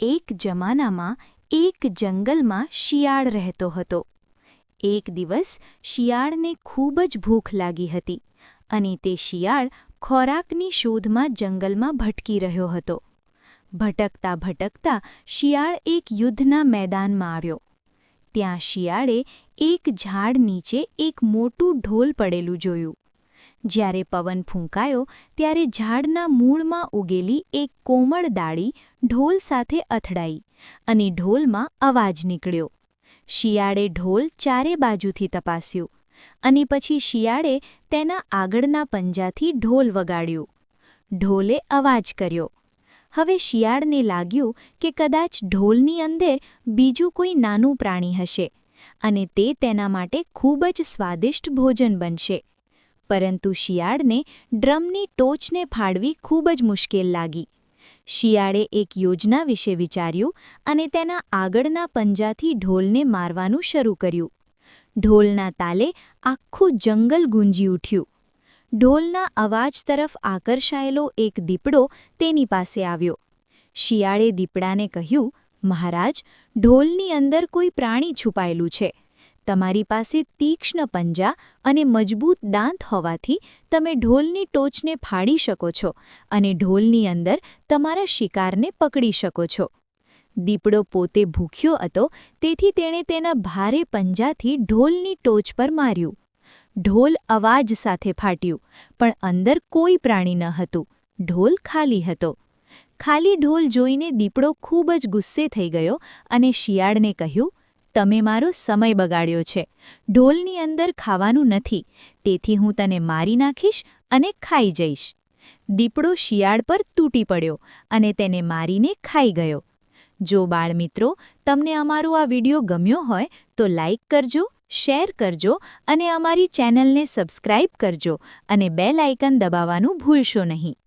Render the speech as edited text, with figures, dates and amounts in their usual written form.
એક જમાનામાં એક જંગલમાં શિયાળ રહેતો હતો. એક દિવસ શિયાળને ખૂબ જ ભૂખ લાગી હતી અને તે શિયાળ ખોરાકની શોધમાં જંગલમાં ભટકી રહ્યો હતો. ભટકતા ભટકતા શિયાળ એક યુદ્ધના મેદાનમાં આવ્યો. ત્યાં શિયાળે એક ઝાડ નીચે એક મોટું ઢોલ પડેલું જોયું. જ્યારે પવન ફૂંકાયો ત્યારે ઝાડના મૂળમાં ઉગેલી એક કોમળ ડાળી ઢોલ સાથે અથડાઈ અને ઢોલમાં અવાજ નીકળ્યો. શિયાળે ઢોલ ચારે બાજુથી તપાસ્યું અને પછી શિયાળે તેના આગળના પંજાથી ઢોલ વગાડ્યું. ઢોલે અવાજ કર્યો. હવે શિયાળને લાગ્યું કે કદાચ ઢોલની અંદર બીજું કોઈ નાનું પ્રાણી હશે અને તે તેના માટે ખૂબ જ સ્વાદિષ્ટ ભોજન બનશે. પરંતુ શિયાળને ડ્રમની ટોચને ફાડવી ખૂબ જ મુશ્કેલ લાગી. શિયાળે એક યોજના વિશે વિચાર્યું અને તેના આગળના પંજાથી ઢોલને મારવાનું શરૂ કર્યું. ઢોલના તાલે આખું જંગલ ગુંજી ઉઠ્યું. ઢોલના અવાજ તરફ આકર્ષાયેલો એક દીપડો તેની પાસે આવ્યો. શિયાળે દીપડાને કહ્યું, મહારાજ, ઢોલની અંદર કોઈ પ્રાણી છુપાયેલું છે. તમારી પાસે તીક્ષ્ણ પંજા અને મજબૂત દાંત હોવાથી તમે ઢોલની ટોચને ફાડી શકો છો અને ઢોલની અંદર તમારા શિકારને પકડી શકો છો. દીપડો પોતે ભૂખ્યો હતો, તેથી તેણે તેના ભારે પંજાથી ઢોલની ટોચ પર માર્યું. ઢોલ અવાજ સાથે ફાટ્યું, પણ અંદર કોઈ પ્રાણી ન હતું. ઢોલ ખાલી હતો. ખાલી ઢોલ જોઈને દીપડો ખૂબ જ ગુસ્સે થઈ ગયો અને શિયાળને કહ્યું, તમે મારો સમય બગાડ્યો છે. ઢોલની અંદર ખાવાનું નથી, તેથી હું તને મારી નાખીશ અને ખાઈ જઈશ. દીપડો શિયાળ પર તૂટી પડ્યો અને તેને મારીને ખાઈ ગયો. જો બાળમિત્રો, તમને અમારો આ વિડિયો ગમ્યો હોય તો લાઈક કરજો, શેર કરજો અને અમારી ચેનલને સબસ્ક્રાઇબ કરજો અને બેલ આઇકન દબાવવાનું ભૂલશો નહીં.